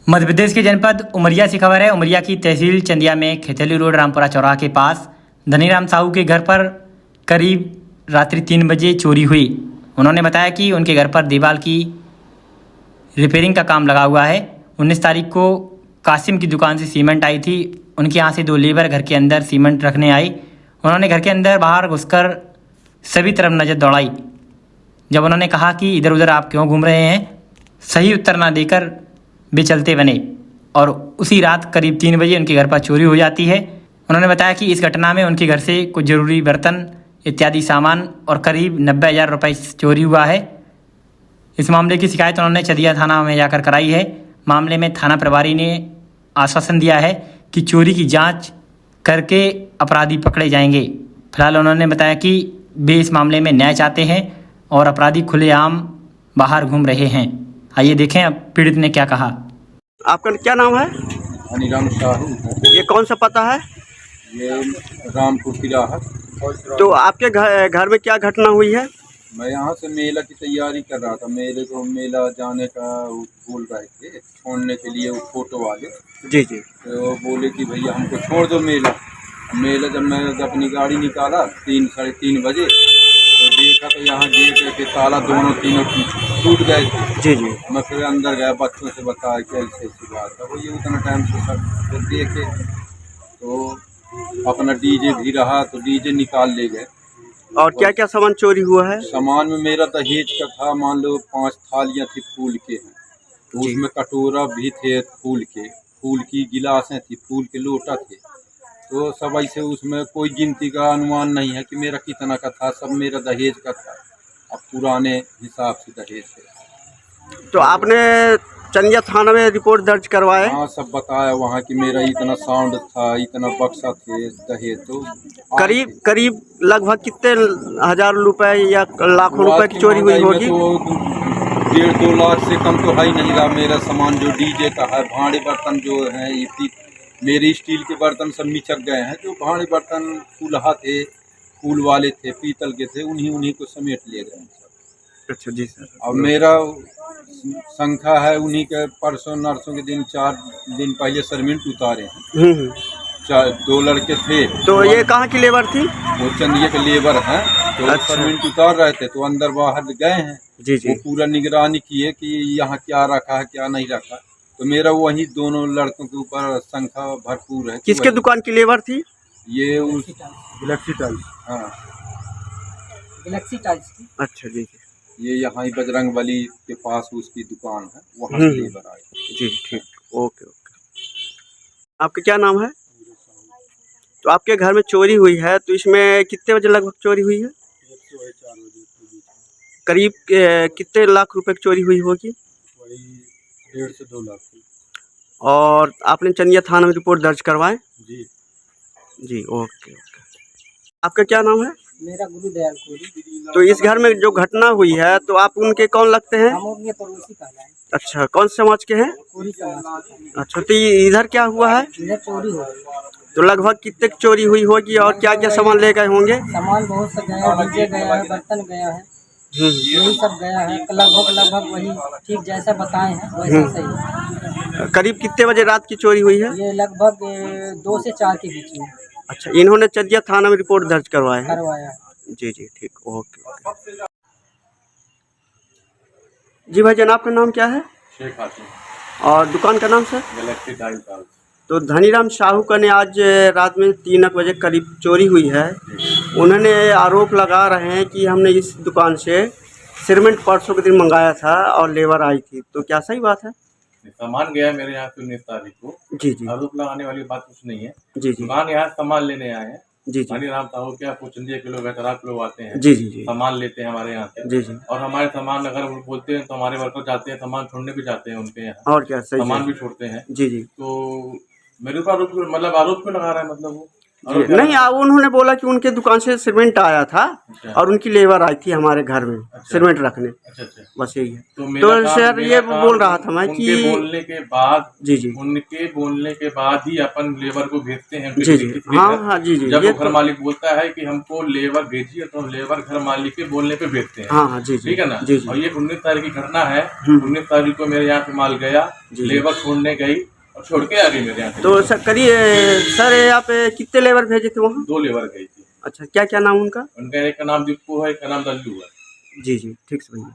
मध्य प्रदेश के जनपद उमरिया से खबर है। उमरिया की तहसील चंदिया में खेतली रोड रामपुरा चौराहा के पास धनीराम साहू के घर पर करीब रात्रि 3 बजे चोरी हुई। उन्होंने बताया कि उनके घर पर दीवार की रिपेयरिंग का काम लगा हुआ है। 19 तारीख को कासिम की दुकान से सीमेंट आई थी। उनके यहाँ से 2 लेबर घर के अंदर सीमेंट रखने आई। उन्होंने घर के अंदर बाहर घुसकर सभी तरफ नज़र दौड़ाई। जब उन्होंने कहा कि इधर उधर आप क्यों घूम रहे हैं, सही उत्तर ना देकर वे चलते बने और उसी रात करीब 3 बजे उनके घर पर चोरी हो जाती है। उन्होंने बताया कि इस घटना में उनके घर से कुछ ज़रूरी बर्तन इत्यादि सामान और करीब 90,000 रुपये चोरी हुआ है। इस मामले की शिकायत उन्होंने चदिया थाना में जाकर कराई है। मामले में थाना प्रभारी ने आश्वासन दिया है कि चोरी की जांच करके अपराधी पकड़े जाएंगे। फिलहाल उन्होंने बताया कि वे इस मामले में न्याय चाहते हैं और अपराधी खुलेआम बाहर घूम रहे हैं। आइए देखें अब पीड़ित ने क्या कहा। आपका क्या नाम है? धनीराम साहू। ये कौन सा पता है? ये रामपुर की राहत। तो आपके घर में क्या घटना हुई है? मैं यहाँ से मेला की तैयारी कर रहा था। मेला जाने का वो बोल रहे थे छोड़ने के लिए, वो फोटो वाले। जी जी। तो बोले कि भैया हमको छोड़ दो मेला जब मैं अपनी गाड़ी निकाला 3-3:30 बजे तो देखा तो यहाँ गेट के ताला तीनों टूट गए थे। जी जी। मैं फिर अंदर गया, बच्चों से बताया कि ऐसी बात है। वो ये उतना टाइम से सब तो देखे तो अपना डीजे भी रहा तो डीजे निकाल ले गए। और क्या क्या सामान चोरी हुआ है? सामान में मेरा दहेज का था, मान लो 5 थालियाँ थी फूल के हैं, तो उसमें कटोरा भी थे फूल के, फूल की गिलासें थी, फूल के लोटा थे। तो सब ऐसे उसमें कोई गिनती का अनुमान नहीं है कि मेरा कितना का था, सब मेरा दहेज का था। अब पुराने हिसाब से दहेज है। तो आपने चंदिया थाना में रिपोर्ट दर्ज करवाए? हाँ, सब बताया वहाँ कि मेरा इतना साउंड था, इतना बक्सा थे दहेज। तो करीब लगभग कितने हजार रुपए या लाखों रुपए की चोरी हुई होगी? तो 1.5-2 लाख से कम तो है ही नहीं रहा। मेरा सामान जो डीजे का है, भांडे बर्तन जो हैं, ये मेरे स्टील के बर्तन सब मिचक गए हैं। जो भांडे बर्तन फूलहा थे, फूल वाले थे, पीतल के थे, उन्हीं को समेट ले गए हैं सब। अच्छा जी सर। और मेरा संख्या है उन्हीं के परसों नरसों के दिन 4 दिन पहले सरमिंट उतारे हैं। 2 लड़के थे। तो ये कहाँ की लेबर थी? वो चंदिया के लेबर हैं। तो अच्छा। सरमिंट उतार रहे थे तो अंदर बाहर गए हैं। जी जी। वो पूरा निगरानी किए कि यहाँ क्या रखा है क्या नहीं रखा। तो मेरा वही दोनों लड़कों के ऊपर संख्या भरपूर है। किसके दुकान की लेबर थी? ये उस गैलेक्सी टाइल्स। हाँ, गैलेक्सी टाइल्स की। अच्छा जी जी। ये यहाँ ही बजरंगबली के पास उसकी दुकान है, वहाँ से लेबर आए। जी ठीक, ओके ओके। आपका क्या नाम है? तो आपके घर में चोरी हुई है, तो इसमें कितने बजे लगभग चोरी हुई है? 4 बजे करीब कितने लाख रुपए की चोरी हुई होगी? वही 1.5 से 2 लाख की। और आपने चंदिया थाना में रिपोर्ट दर्ज करवाए? जी जी ओके ओके। आपका क्या नाम है? मेरा गुरुदयाल कोरी। तो इस घर में जो घटना हुई है तो आप उनके कौन लगते हैं? हम उनके पड़ोसी कहलाए। अच्छा, कौन से समाज के हैं? कोरी समाज के। अच्छा, तो ये इधर क्या हुआ है? इधर चोरी हो गई। तो लगभग कितने की चोरी हुई होगी और क्या क्या सामान ले गए होंगे? सामान बहुत सा गया है, डीजे गया है, बर्तन गया है, यही सब गया है। लगभग वही ठीक जैसा बताए हैं वैसा सही। करीब कितने बजे रात की चोरी हुई है? ये लगभग 2 से 4 के बीच में अच्छा, इन्होंने चंदिया थाना में रिपोर्ट दर्ज करवाया है? करवाया। जी जी ठीक, ओके ओके। जी भाईजान, आपका नाम क्या है? शेख हासिम। और दुकान का नाम सर? Galaxy tiles. तो धनीराम साहू का ने आज रात में 3 बजे करीब चोरी हुई है। उन्होंने आरोप लगा रहे हैं कि हमने इस दुकान से सीमेंट परसों के दिन मंगाया था और लेबर आई थी, तो क्या सही बात है? सामान गया है मेरे यहाँ से 19 तारीख को। जी जी। आरोप लगाने वाली बात कुछ नहीं है। जी जी। दुकान यहाँ सामान लेने आए हैं। जी जी। धनीराम साहू क्या कुछ चंदिया के लोग 18 लोग आते हैं। जी जी जी। सामान लेते हैं हमारे यहाँ से। जी जी। और हमारे सामान अगर वो बोलते हैं तो हमारे वर्कर जाते हैं, सामान छोड़ने भी जाते हैं उनके यहाँ। और क्या, सही सामान है। भी छोड़ते हैं। जी जी। तो मेरे ऊपर आरोप मतलब आरोप क्यों लगा रहा है, मतलब वो जी नहीं, उन्होंने बोला कि उनके दुकान से सीमेंट आया था अच्छा। और उनकी लेबर आई थी हमारे घर में सीमेंट रखने। अच्छा अच्छा। बस यही है। तो तो सर ये बोल रहा था मैं कि उनके बोलने के बाद जी जी उनके बोलने के बाद ही अपन लेबर को भेजते हैं उनके जी जी लिखित में हाँ घर। हाँ जी जी जब ये वो घर मालिक बोलता है कि हमको लेबर भेजिए तो हम लेबर घर मालिक के बोलने पे भेजते हैं। हाँ हाँ जी जी ठीक है ना। जी जी और ये 19 तारीख की घटना है। 19 तारीख को मेरे यहाँ पे माल गया, जी। लेबर छोड़ने गई और छोड़ के आ गई मेरे यहाँ से। तो सर करिए सर, यहाँ पे कितने लेबर भेजे थे वहाँ? 2 लेबर गई थी। अच्छा, क्या क्या नाम उनका? उनका एक का नाम दीपू है, एक का नाम दल्लू है। जी जी ठीक से भैया।